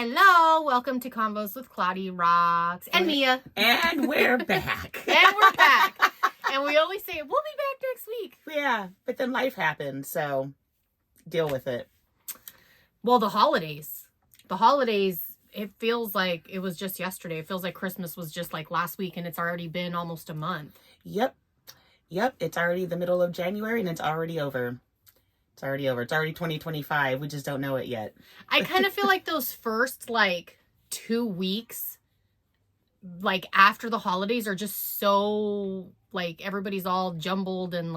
Hello, welcome to Convos with Claudirox and Mia. And we're back. And we always say, we'll be back next week. Yeah, but then life happened, so deal with it. Well, the holidays, it feels like it was just yesterday. It feels like Christmas was just like last week, and it's already been almost a month. Yep. It's already the middle of January, and it's already over. It's already 2025. We just don't know it yet. I kind of feel like those first, 2 weeks, after the holidays are just so, everybody's all jumbled and,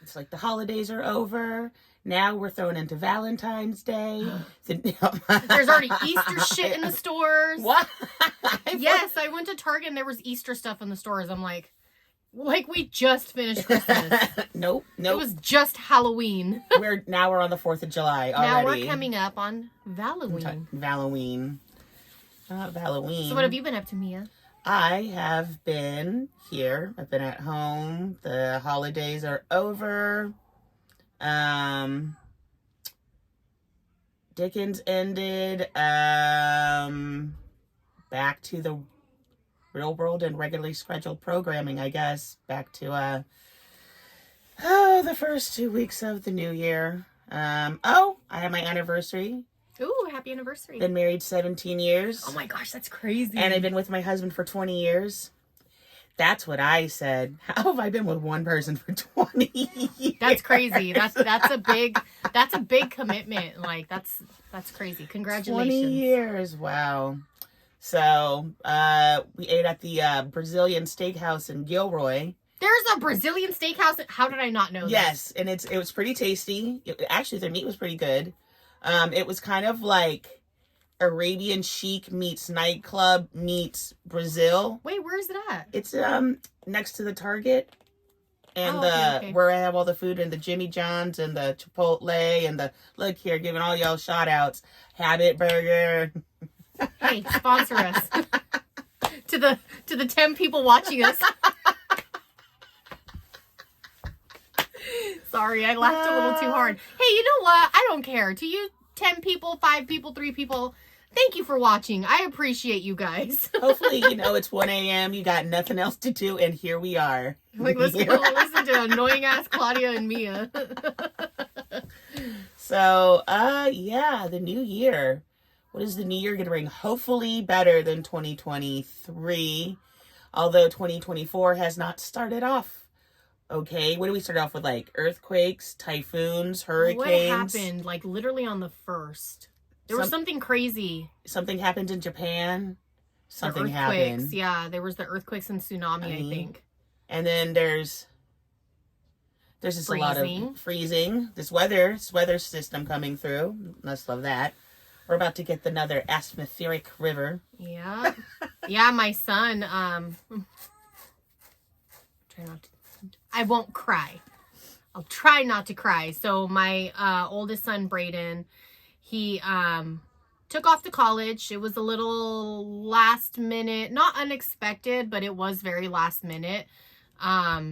It's like the holidays are over. Now we're thrown into Valentine's Day. There's already Easter shit in the stores. What? Yes, I went to Target and there was Easter stuff in the stores. I'm like we just finished Christmas. Nope. It was just Halloween. We're on the 4th of July already. Now we're coming up on Halloween. Halloween. So what have you been up to, Mia? I have been here. I've been at home. The holidays are over. Dickens ended. Back to the real world and regularly scheduled programming, I guess. Back to the first 2 weeks of the new year. I had my anniversary. Ooh, happy anniversary. Been married 17 years. Oh my gosh, that's crazy. And I've been with my husband for 20 years. That's what I said. How have I been with one person for 20 years? That's crazy. That's a big commitment. That's crazy. Congratulations. 20 years. Wow. So, we ate at the Brazilian steakhouse in Gilroy. There's a Brazilian steakhouse. How did I not know this? Yes, and it was pretty tasty. Actually, their meat was pretty good. It was kind of like Arabian chic meets nightclub meets Brazil. Wait, where is it at? It's next to the Target and okay. where I have all the food and the Jimmy John's and the Chipotle and the look here, giving all y'all shout outs. Habit Burger. Hey, sponsor us. to the 10 people watching us. Sorry, I laughed a little too hard. Hey, you know what? I don't care. To you 10 people, 5 people, 3 people, thank you for watching. I appreciate you guys. Hopefully, it's 1 a.m. You got nothing else to do, and here we are. Let's go listen to annoying ass Claudia and Mia. So, the new year. What is the new year going to bring? Hopefully better than 2023. Although 2024 has not started off okay. What do we start off with? Earthquakes, typhoons, hurricanes. What happened? Literally on the 1st. There was something crazy. Something happened in Japan. Something happened. happened. Yeah, there was the earthquakes and tsunami, I think. And then there's just a lot of freezing. This weather system coming through. Let's love that. We're about to get another atmospheric river. Yeah. Yeah, my son, I won't cry. I'll try not to cry. So my oldest son, Brayden, he took off to college. It was a little last minute, not unexpected, but it was very last minute.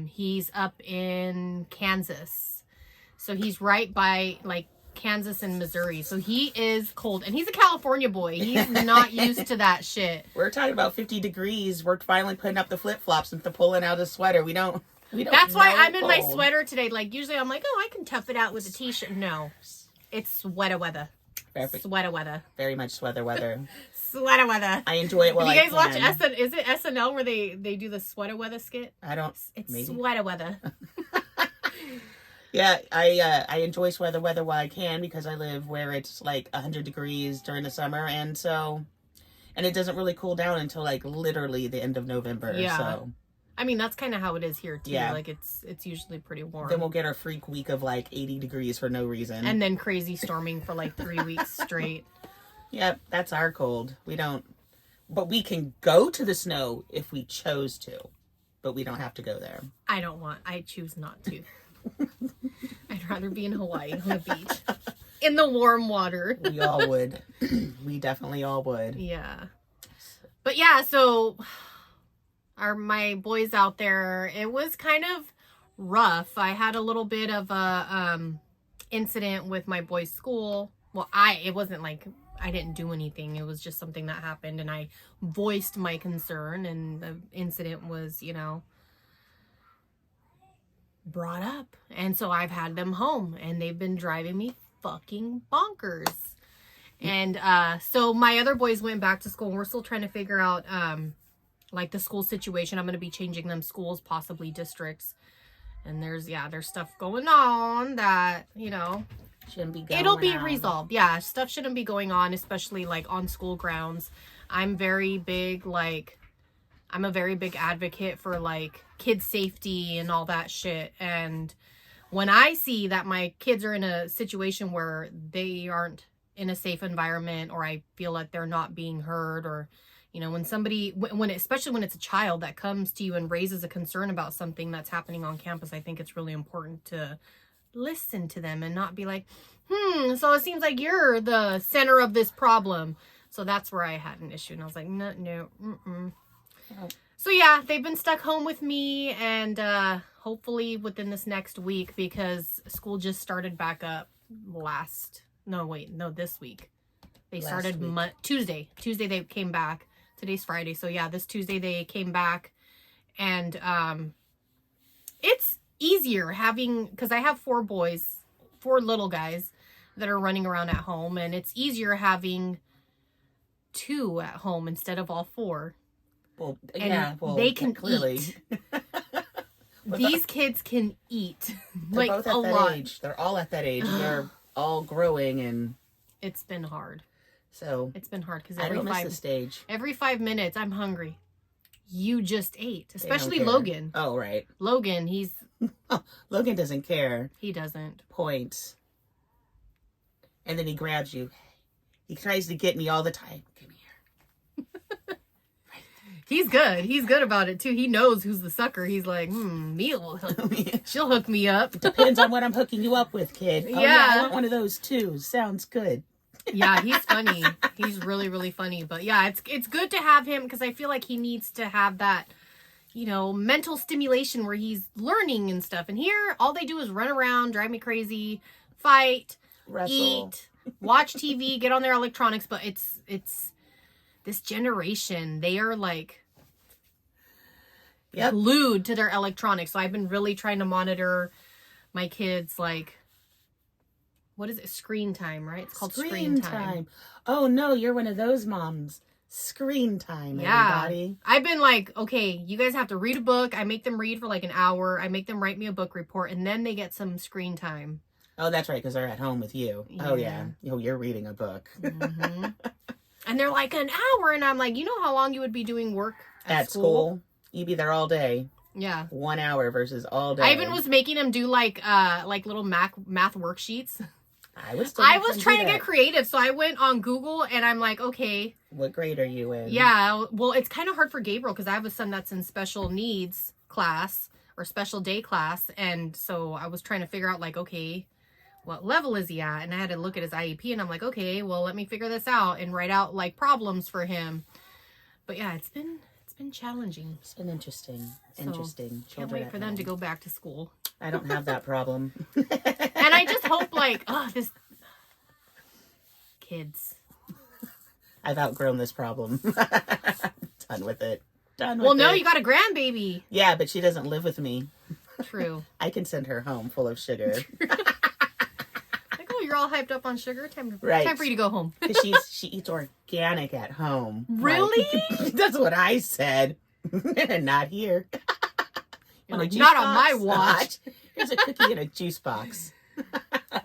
He's up in Kansas. So he's right by Kansas and Missouri. So he is cold. And he's a California boy. He's not used to that shit. We're talking about 50 degrees. We're finally putting up the flip-flops and pulling out a sweater. We don't That's why I'm in my sweater today. Usually I'm like, I can tough it out with a t-shirt. No. It's sweater weather. Perfect. Sweater weather. Very much sweater weather. Sweater weather. I enjoy it while Do you guys watch is it SNL where they do the sweater weather skit? I don't. It's maybe. sweater weather. Yeah, I enjoy sweater weather while I can because I live where it's 100 degrees during the summer, and it doesn't really cool down until literally the end of November. Yeah. So. I mean, that's kind of how it is here too. Yeah. It's usually pretty warm. Then we'll get our freak week of 80 degrees for no reason. And then crazy storming for 3 weeks straight. Yep, that's our cold. We don't, but we can go to the snow if we chose to, but we don't have to go there. I choose not to. I'd rather be in Hawaii on the beach. In the warm water. We all would. We definitely all would. Yeah. But yeah, so my boys out there, it was kind of rough. I had a little bit of a incident with my boys' school. Well, it wasn't I didn't do anything. It was just something that happened, and I voiced my concern, and the incident was, you know, brought up. And so I've had them home, and they've been driving me fucking bonkers. And so my other boys went back to school, and we're still trying to figure out like the school situation. I'm going to be changing them schools, possibly districts. And there's stuff going on that, you know, shouldn't be going it'll be on. Resolved. Yeah, stuff shouldn't be going on, especially like on school grounds. I'm a very big advocate for like kid safety and all that shit. And when I see that my kids are in a situation where they aren't in a safe environment, or I feel like they're not being heard, or, you know, when somebody, especially when it's a child that comes to you and raises a concern about something that's happening on campus, I think it's really important to listen to them and not be like, so it seems like you're the center of this problem. So that's where I had an issue, and I was like, no. So yeah, they've been stuck home with me, and hopefully within this next week, because school just started back up this week. They started Tuesday. Tuesday they came back. Today's Friday. So yeah, this Tuesday they came back, and it's easier because I have 4 little guys that are running around at home, and it's easier having 2 at home instead of all 4. Well, and they can clearly eat. These kids can eat like both at a that lot. age. They're all at that age. And they're all growing, and it's been hard. So it's been hard because I don't miss the stage. Every 5 minutes, I'm hungry. You just ate, especially Logan. Oh, right. Logan, Logan doesn't care. He doesn't. Points. And then he grabs you. He tries to get me all the time. Come here. He's good. He's good about it too. He knows who's the sucker. He's like, Mia will hook me. She'll hook me up. Depends on what I'm hooking you up with, kid. Oh, yeah, I want one of those too. Sounds good. Yeah, he's funny. He's really, really funny. But yeah, it's good to have him, because I feel like he needs to have that, you know, mental stimulation where he's learning and stuff. And here, all they do is run around, drive me crazy, fight, wrestle, eat, watch TV, get on their electronics. But it's this generation, they are like glued to their electronics. So I've been really trying to monitor my kids, like, what is it? Screen time, right? It's called screen time. Oh no, you're one of those moms. Screen time, everybody. I've been like, okay, you guys have to read a book. I make them read for like an hour. I make them write me a book report, and then they get some screen time. Oh, that's right, because they're at home with you. Yeah. Oh yeah. You're reading a book. Mm-hmm. And they're like, an hour, and I'm like, you know how long you would be doing work at school? You'd be there all day. Yeah. 1 hour versus all day. I even was making them do like little math worksheets. I was trying to get creative, so I went on Google, and I'm like, okay. What grade are you in? Yeah, well, it's kind of hard for Gabriel because I have a son that's in special needs class or special day class, and so I was trying to figure out, like, okay, what level is he at? And I had to look at his IEP, and I'm like, okay, well, let me figure this out and write out like problems for him. But yeah, it's been challenging. It's been interesting. Can't wait for them to go back to school. I don't have that problem. And I just hope, like, this kids. I've outgrown this problem. Done with it. Well, no, you got a grandbaby. Yeah, but she doesn't live with me. True. I can send her home full of sugar. Like, oh, you're all hyped up on sugar? Time for you to go home. She eats organic at home. Really? Like, that's what I said. Not here. Like, not on my watch. Here's a cookie in a juice box.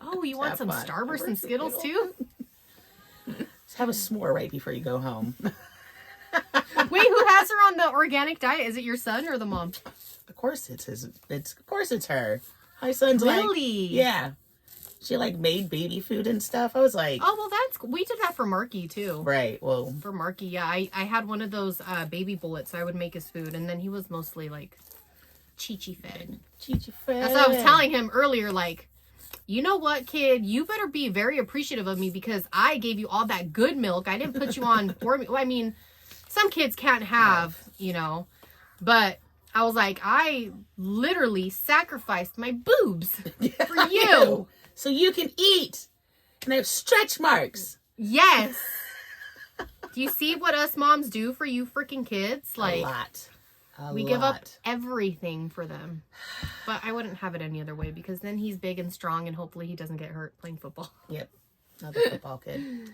Oh, you want some Starburst and Skittles too? Just have a s'more right before you go home. Wait, who has her on the organic diet? Is it your son or the mom? Of course it's his. Of course it's her. My son's really? Yeah. She like made baby food and stuff. I was like, oh, well, we did that for Marky too. Right. Well, for Marky, yeah, I had one of those baby bullets. So I would make his food, and then he was mostly like Chi-Chi fed. That's what I was telling him earlier. Like, you know what, kid? You better be very appreciative of me because I gave you all that good milk. I didn't put you on formula. Well, I mean, some kids can't have, but I was like, I literally sacrificed my boobs for you. So you can eat. And I have stretch marks. Yes. Do you see what us moms do for you freaking kids? Like, a lot. We give up everything for them. But I wouldn't have it any other way because then he's big and strong and hopefully he doesn't get hurt playing football. Yep. Another football kid.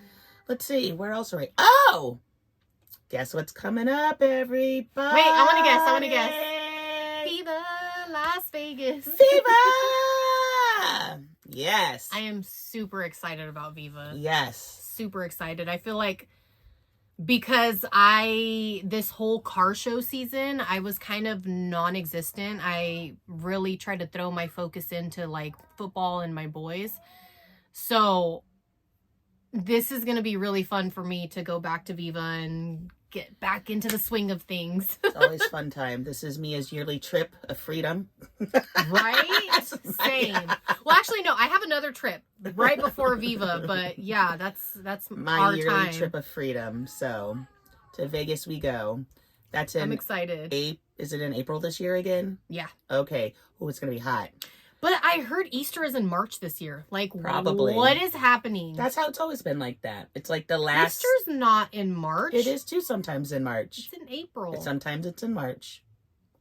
Let's see. Where else are we? Oh! Guess what's coming up, everybody? Wait, I want to guess. Viva Las Vegas. Viva! Yes. I am super excited about Viva. Yes. Super excited. I feel like because this whole car show season, I was kind of non-existent. I really tried to throw my focus into like football and my boys. So this is going to be really fun for me to go back to Viva and get back into the swing of things. It's always fun time. This is Mia's yearly trip of freedom. Right? Same. Well, actually, no, I have another trip right before Viva, but yeah, that's my our yearly time. trip of freedom. So to Vegas we go. That's in I'm excited. Is it in April this year again? Yeah. Okay. Oh, it's gonna be hot. But I heard Easter is in March this year. Like, Probably. what is happening? That's how it's always been like that. It's like the last. Easter's not in March. It is too. Sometimes in March. It's in April. Sometimes it's in March.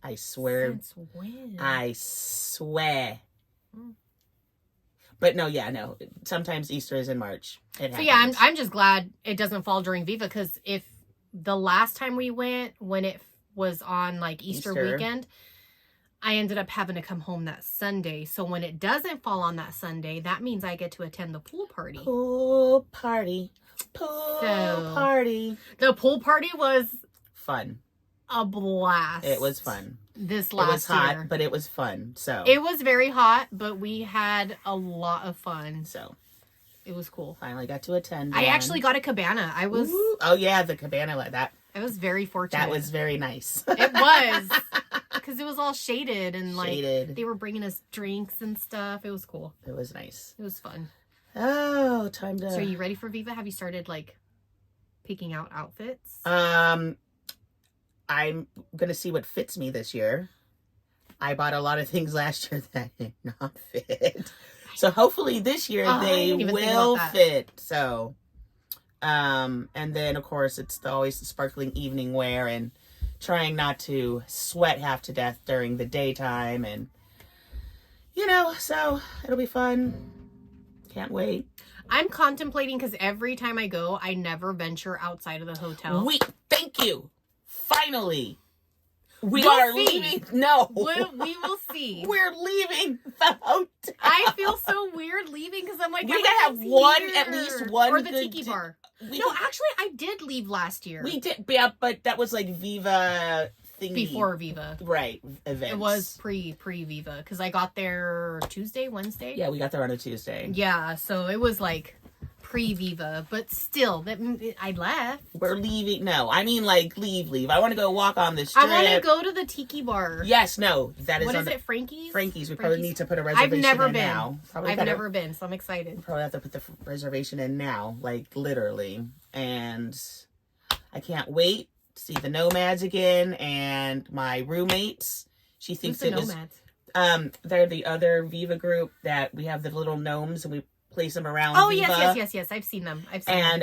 I swear. Since when? I swear. Mm. But no, yeah, no. Sometimes Easter is in March. It So yeah, happens. I'm just glad it doesn't fall during Viva because if the last time we went, when it was on like Easter weekend, I ended up having to come home that Sunday. So when it doesn't fall on that Sunday, that means I get to attend the pool party. Pool party. Party. The pool party was Fun. a blast. It was fun. This It was last hot, year. but it was fun. So It was very hot, but we had a lot of fun. So It was cool. finally got to attend. I one. actually got a cabana. Ooh. Oh yeah, the cabana like that. I was very fortunate. That was very nice. It was. Because it was all shaded and like Shaded. they were bringing us drinks and stuff. It was cool. It was nice. It was fun. Oh, time to. So are you ready for Viva? Have you started like picking out outfits? I'm gonna see what fits me this year. I bought a lot of things last year that did not fit. So hopefully this year I they didn't even think will about that. fit. So and then of course it's always the sparkling evening wear and trying not to sweat half to death during the daytime and so it'll be fun. Can't wait. I'm contemplating because every time I go, I never venture outside of the hotel. Thank you. Finally. We We'll are see. leaving. No. We will see. We're leaving the hotel. I feel so weird leaving because I'm like, We gotta have at least one or the good tiki bar. We, No, actually, I did leave last year. we did, yeah, but that was like Viva thingy. Before Viva. Right, events. It was pre Viva because I got there Tuesday, Wednesday. Yeah, we got there on a Tuesday. Yeah, so it was like pre Viva, but still, I left. We're leaving. No, I mean like leave. I want to go walk on the strip. I want to go to the tiki bar. Yes, no, that is What on is the it, Frankie's? Frankie's. We probably need to put a reservation I've never in been. now. I've never been, so I'm excited. Probably have to put the reservation in now, like literally. And I can't wait to see the Nomads again and my roommates. She thinks Who's the it was Nomads? they're the other Viva group that we have the little gnomes and we place them around. Oh, Viva. yes. I've seen them. And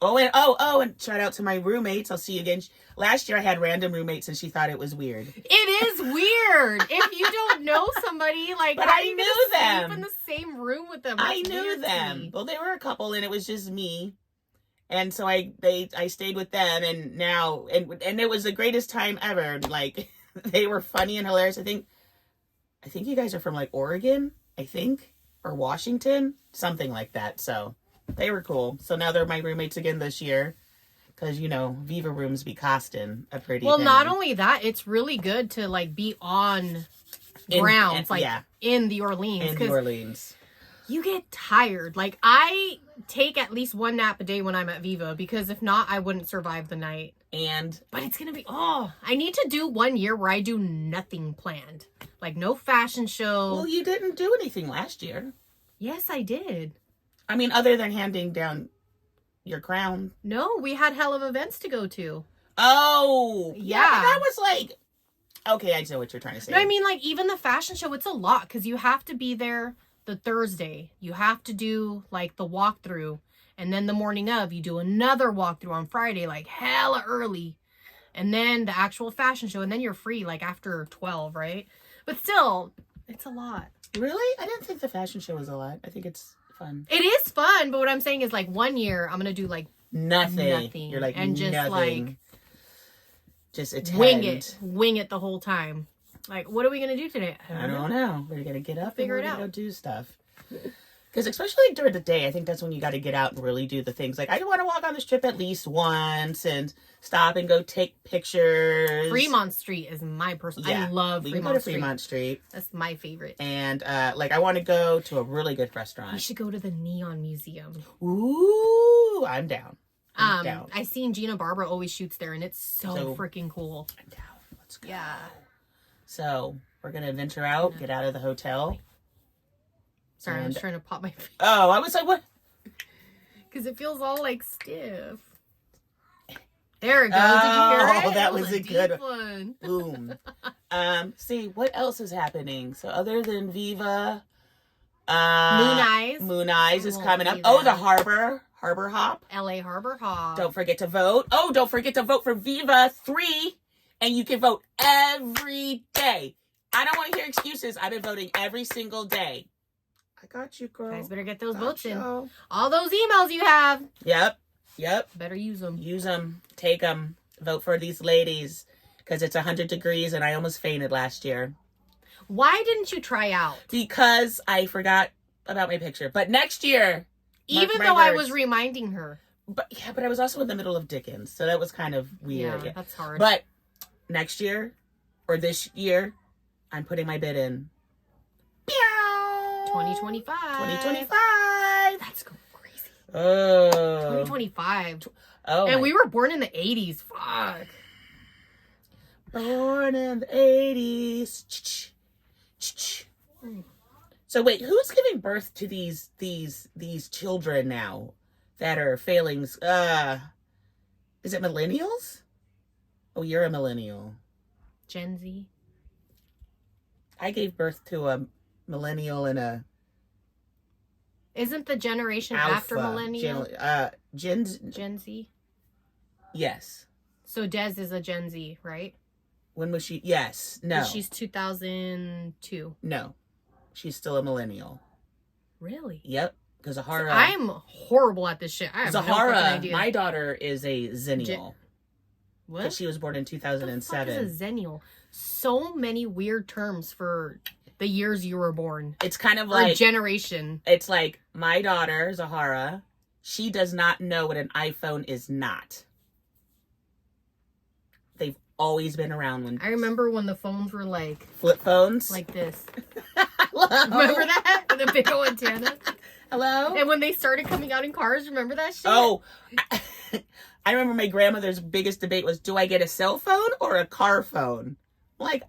and shout out to my roommates. I'll see you again. Last year I had random roommates and she thought it was weird. It is weird if you don't know somebody. Like, But how I are you knew gonna them. sleep in the same room with them. I That's knew weird to them. me. Well, they were a couple and it was just me. And so I stayed with them and now and it was the greatest time ever. Like they were funny and hilarious. I think you guys are from like Oregon, or Washington, something like that. So they were cool. So now they're my roommates again this year. Because, Viva rooms be costing a pretty Well, penny. not only that, it's really good to like be on grounds, in the Orleans. In 'cause New Orleans. you get tired. Like, I take at least one nap a day when I'm at Viva because if not, I wouldn't survive the night. But it's going to be, I need to do 1 year where I do nothing planned. Like, no fashion show. Well, you didn't do anything last year. Yes, I did. I mean, other than handing down your crown. No, we had hell of events to go to. Oh, Yeah. But that was like, okay, I know what you're trying to say. No, I mean, like, even the fashion show, it's a lot because you have to be there the Thursday. You have to do, like, the walkthrough. And then the morning of, you do another walkthrough on Friday, like hella early. And then the actual fashion show. And then you're free like after 12, right? But still, it's a lot. Really? I didn't think the fashion show was a lot. I think it's fun. It is fun. But what I'm saying is like 1 year, I'm going to do like nothing. You're like, and just nothing. like just attend. Wing it the whole time. Like, what are we gonna do today? I don't know. We're gonna get up Figure and it we're out. gonna go do stuff. Because especially like, during the day, I think that's when you got to get out and really do the things. Like, I want to walk on the strip at least once and stop and go take pictures. Fremont Street is my personal. Yeah, I love we Fremont can go to Street. Fremont Street. That's my favorite. And like, I want to go to a really good We restaurant. should go to the Neon Museum. Ooh, I'm down. I'm down. I seen Gina Barbara always shoots there, and it's so freaking cool. I'm down. Let's go. Yeah. So we're gonna venture out, get out of the hotel. Sorry, I was trying to pop my face Oh, I was like, what? because it feels all like stiff. There it goes. Did you hear it? Oh, that was a good deep one. Boom. See, what else is happening? So other than Viva, Moon Eyes is coming up. Oh, the Harbor Hop. LA Harbor Hop. Don't forget to vote. Oh, don't forget to vote for Viva 3, and you can vote every day. I don't want to hear excuses. I've been voting every single day. I got you, girl. You guys better get those votes in. You. All those emails you have. Yep. Better use them. Use them. Take them. Vote for these ladies. Because it's 100 degrees and I almost fainted last year. Why didn't you try out? Because I forgot about my picture. But next year. Even though I was reminding her. But I was also in the middle of Dickens. So that was kind of weird. Yeah, that's hard. But next year or this year, I'm putting my bid in. 2025. 2025. That's going crazy. Oh. 2025. Oh. And we were born in the 80s. Fuck. Born in the 80s. So wait, who's giving birth to these children now that are failing? Is it millennials? Oh, you're a millennial. Gen Z. I gave birth to a millennial and a Isn't the generation alpha. after millennial? Gen Z? Yes. So Des is a Gen Z, right? When was she? Yes. No. She's 2002. No. She's still a millennial. Really? Yep. Because Zahara. I'm horrible at this shit. I have no Zahara, fucking idea. my daughter is a Zennial. What? Because she was born in 2007. What the fuck is a Zennial? So many weird terms for the years you were born. It's kind of Or like generation. It's like my daughter, Zahara, she does not know what an iPhone is not. They've always been around when I remember when the phones were like flip phones. like this. Hello? Remember that? With the big old antenna? Hello? And when they started coming out in cars, remember that shit? Oh, I remember my grandmother's biggest debate was, do I get a cell phone or a car phone? Like,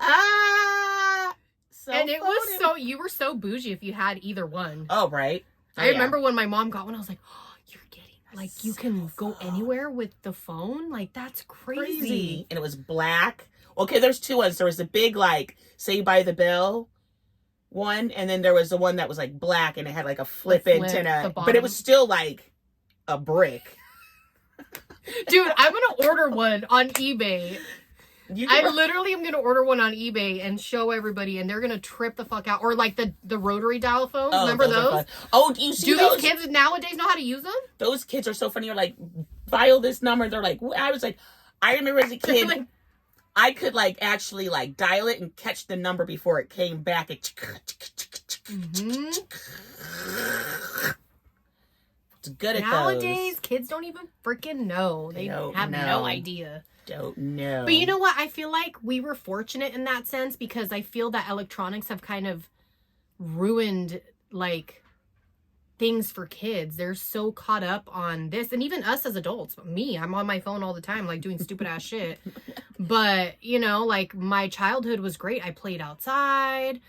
and it was so, you were so bougie if you had either one. Oh, right. Oh, I remember when my mom got one, I was like, oh, you're getting, like, you can go anywhere with the phone? Like, that's crazy. And it was black. Okay, there's two ones. There was the big, like, Saved by the Bell one, and then there was the one that was, like, black, and it had, like, a flip antenna. But it was still, like, a brick. Dude, I'm going to order one on eBay. I literally am going to order one on eBay and show everybody, and they're going to trip the fuck out. Or like the rotary dial phones. Oh, remember those? Oh, do you see those? These kids nowadays know how to use them? Those kids are so funny. You're like, dial this number. They're like, I was like, I remember as a kid, like, I could like actually like dial it and catch the number before it came back. Mm-hmm. It's good at Nowadays, those. kids don't even freaking know. They have no idea. Don't know. But you know what? I feel like we were fortunate in that sense because I feel that electronics have kind of ruined like things for kids. They're so caught up on this, and even us as adults. Me, I'm on my phone all the time, like doing stupid ass shit. But you know, like my childhood was great. I played outside.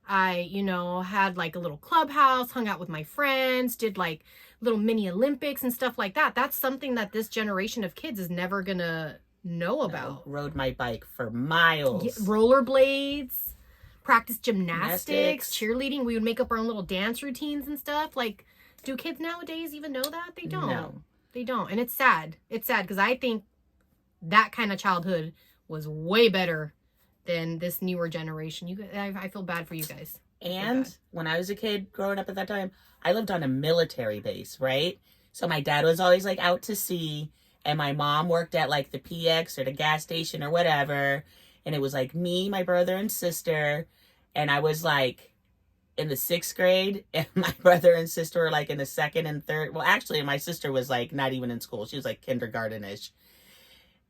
I, you know, had like a little clubhouse, hung out with my friends, did like little mini Olympics and stuff like that. That's something that this generation of kids is never gonna know about. Rode my bike for miles. Rollerblades, practice gymnastics, cheerleading. We would make up our own little dance routines and stuff. Like do kids nowadays even know that? They don't. No. They don't. And it's sad. It's sad because I think that kind of childhood was way better than this newer generation. I feel bad for you guys. And when I was a kid growing up at that time, I lived on a military base, right? So my dad was always like out to sea, and my mom worked at like the PX or the gas station or whatever. And it was like me, my brother and sister. And I was like in the 6th grade, and my brother and sister were like in the 2nd and 3rd. Well, actually, my sister was like not even in school. She was like kindergarten-ish.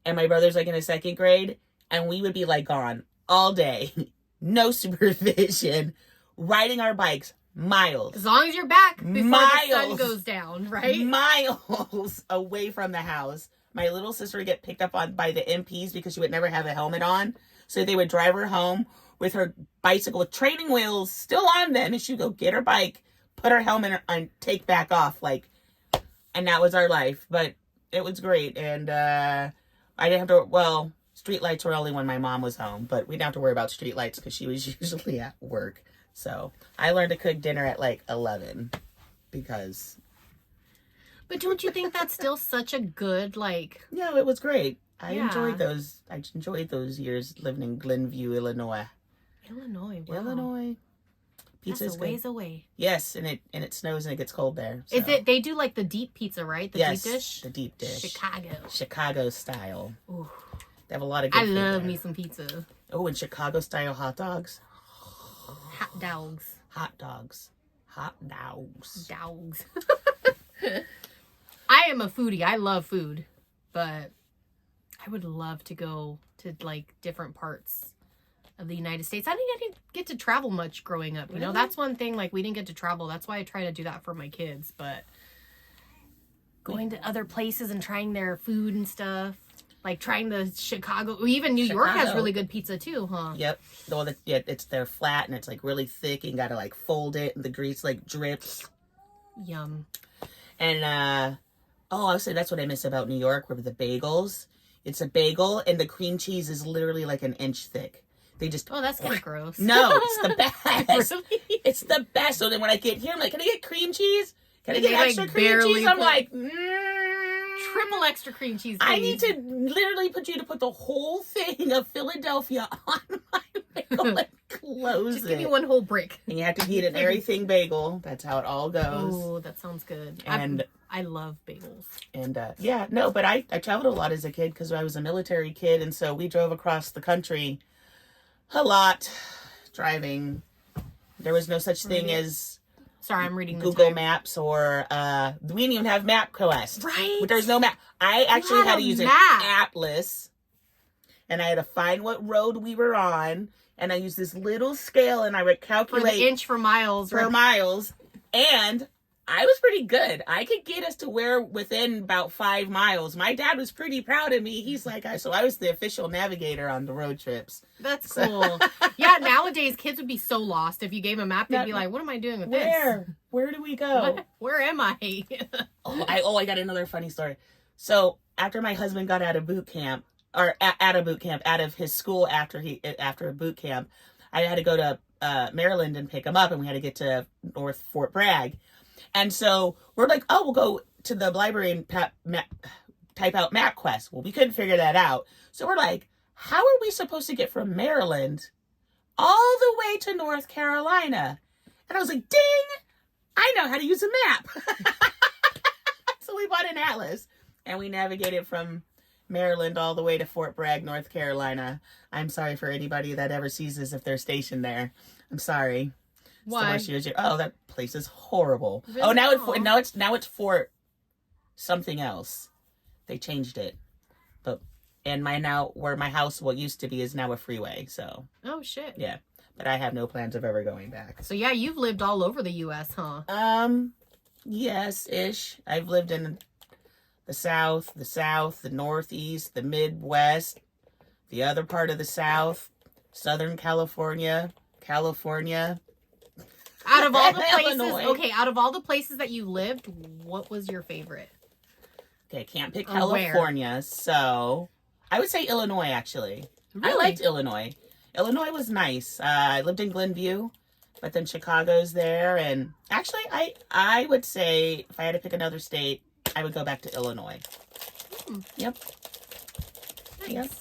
And my brother's like in the 2nd grade, and we would be like gone all day, no supervision, riding our bikes miles. As long as you're back before the sun goes down, right? Miles away from the house. My little sister would get picked up on by the MPs because she would never have a helmet on. So they would drive her home with her bicycle with training wheels still on them. And she'd go get her bike, put her helmet on, take back off. And that was our life. But it was great. And I didn't have to, street lights were only when my mom was home. But we didn't have to worry about street lights because she was usually at work. So I learned to cook dinner at like 11 because. But don't you think that's still such a good, No, it was great. I enjoyed those years living in Glenview, Illinois. Illinois, wow. Illinois. Pizza's That's a ways away. Yes, and it snows and it gets cold there. So. Is it? They do like the deep pizza, right? The deep dish. The deep dish. Chicago style. Ooh. They have a lot of good I food love there. me some pizza. Oh, and Chicago style hot dogs. Hot dogs. Hot dogs. Hot dogs. Dogs. I am a foodie. I love food, but I would love to go to like different parts of the United States. I didn't get to travel much growing up. You know, that's one thing. Like, we didn't get to travel. That's why I try to do that for my kids. But going to other places and trying their food and stuff, like trying the Chicago, even New York has really good pizza too, huh? Yep. They're flat and it's like really thick and you gotta like fold it and the grease like drips. Yum. And I would say that's what I miss about New York were the bagels. It's a bagel and the cream cheese is literally like an inch thick. They just that's kind of gross. No, it's the best. Really? It's the best. So then when I get here, I'm like, can I get cream cheese? Can I get extra cream cheese? I'm like, triple extra cream cheese. Please. I need to literally put the whole thing of Philadelphia on my bagel and close Just give me one whole brick. And you have to eat an everything bagel. That's how it all goes. Oh, that sounds good. And I love bagels. And but I traveled a lot as a kid because I was a military kid, and so we drove across the country a lot, driving. There was no such thing as I'm reading Google Maps or we didn't even have MapQuest. Right. But there's no map. I actually had to use an atlas, and I had to find what road we were on, and I used this little scale, and I would calculate for the inch for miles. And I was pretty good. I could get us to where within about 5 miles. My dad was pretty proud of me. He's like, so I was the official navigator on the road trips. That's cool. Yeah, nowadays kids would be so lost. If you gave them a map, they'd be like, what am I doing with this? Where do we go? Where am I? I got another funny story. So after my husband got out of boot camp, or out of his school after a boot camp, I had to go to Maryland and pick him up, and we had to get to North Fort Bragg. And so we're like, we'll go to the library and type out MapQuest. Well, we couldn't figure that out. So we're like, how are we supposed to get from Maryland all the way to North Carolina? And I was like, ding, I know how to use a map. So we bought an atlas and we navigated from Maryland all the way to Fort Bragg, North Carolina. I'm sorry for anybody that ever sees this if they're stationed there. I'm sorry. Why? That place is horrible. Really? Oh, now it's Fort something else. They changed it, where my house used to be is now a freeway. So. Oh shit. Yeah, but I have no plans of ever going back. So yeah, you've lived all over the U.S., huh? Yes, ish. I've lived in the South, the Northeast, the Midwest, the other part of the South, Southern California. Out of all the places, Illinois. out of all the places that you lived, what was your favorite? Okay, I can't pick California, so I would say Illinois, actually. Really? I liked Illinois. Illinois was nice. I lived in Glenview. But then Chicago's there. And actually, I would say if I had to pick another state, I would go back to Illinois. Yep. Nice. Yep.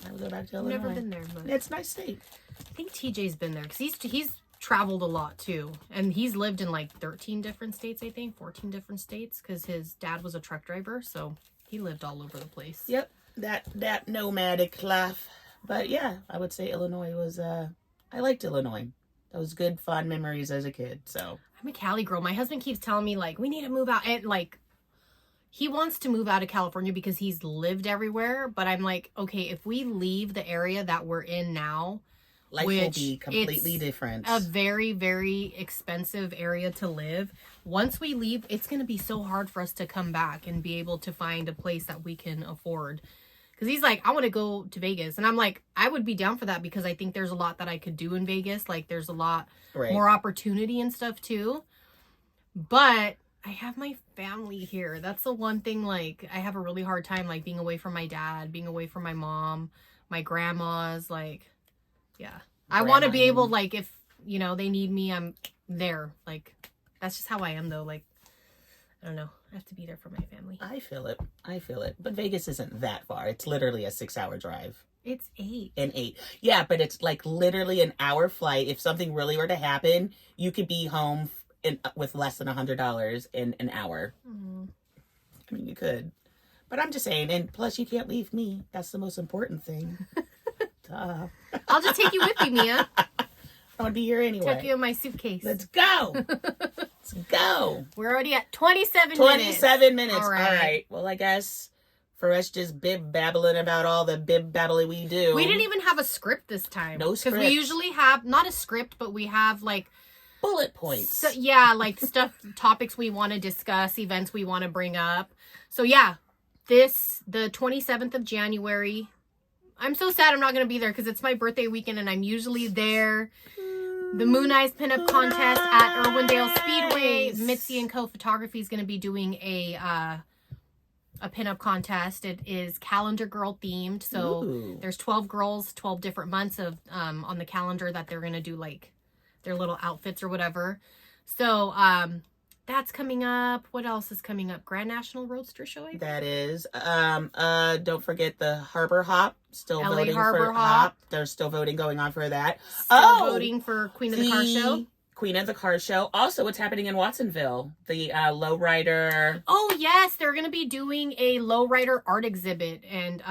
I would go back to Illinois. Never been there, but It's a nice state. I think TJ's been there because he's traveled a lot too, and he's lived in like 13 different states, I think 14 different states, because his dad was a truck driver, so he lived all over the place. Yep, that nomadic life. But yeah, I would say Illinois was. I liked Illinois. That was good, fun memories as a kid. So I'm a Cali girl. My husband keeps telling me like we need to move out, and like he wants to move out of California because he's lived everywhere. But I'm like, okay, if we leave the area that we're in now, life will be completely different. A very, very expensive area to live. Once we leave, it's going to be so hard for us to come back and be able to find a place that we can afford. Because he's like, I want to go to Vegas. And I'm like, I would be down for that because I think there's a lot that I could do in Vegas. Like, there's a lot more opportunity and stuff, too. But I have my family here. That's the one thing, like, I have a really hard time, like, being away from my dad, being away from my mom, my grandmas, like... Yeah. I want to be able, like, if, you know, they need me, I'm there. Like, that's just how I am, though. Like, I don't know. I have to be there for my family. I feel it. But Vegas isn't that far. It's literally a 6-hour drive. It's 8. And 8. Yeah, but it's, like, literally an hour flight. If something really were to happen, you could be home with less than $100 in an hour. Mm-hmm. I mean, you could. But I'm just saying, and plus you can't leave me. That's the most important thing. I'll just take you with me, Mia. I want to be here anyway. Take you in my suitcase. Let's go. Let's go. We're already at 27 minutes. 27 minutes. All All right. Well, I guess for us just bib-babbling about all the bib-babbling we do. We didn't even have a script this time. No script. Because we usually have, not a script, but we have like... bullet points. So, yeah, like topics we want to discuss, events we want to bring up. So yeah, the 27th of January... I'm so sad I'm not going to be there because it's my birthday weekend and I'm usually there. The Moon Eyes Pinup Contest at Irwindale Speedway. Mitzi and Co. Photography is going to be doing a pinup contest. It is calendar girl themed. So there's 12 girls, 12 different months of on the calendar that they're going to do like their little outfits or whatever. So that's coming up. What else is coming up? Grand National Roadster Show, I think. That is. Don't forget the Harbor Hop. Still LA voting Harbor for Hop. There's still voting going on for that. Still voting for Queen of the Car Show. Queen of the Car Show. Also, what's happening in Watsonville? The lowrider. Oh, yes. They're going to be doing a lowrider art exhibit. And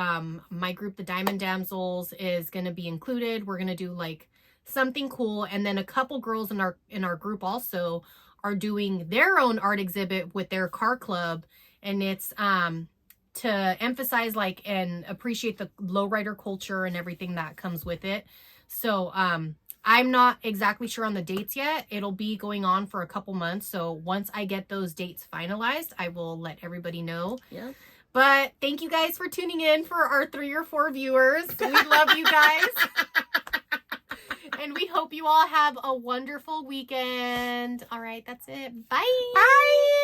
my group, the Diamond Damsels, is going to be included. We're going to do like something cool. And then a couple girls in our group also are doing their own art exhibit with their car club, and it's to emphasize like and appreciate the lowrider culture and everything that comes with it. So I'm not exactly sure on the dates yet. It'll be going on for a couple months, so once I get those dates finalized, I will let everybody know. Yeah. But thank you guys for tuning in for our 3 or 4 viewers. We love you guys. And we hope you all have a wonderful weekend. All right, that's it. Bye. Bye.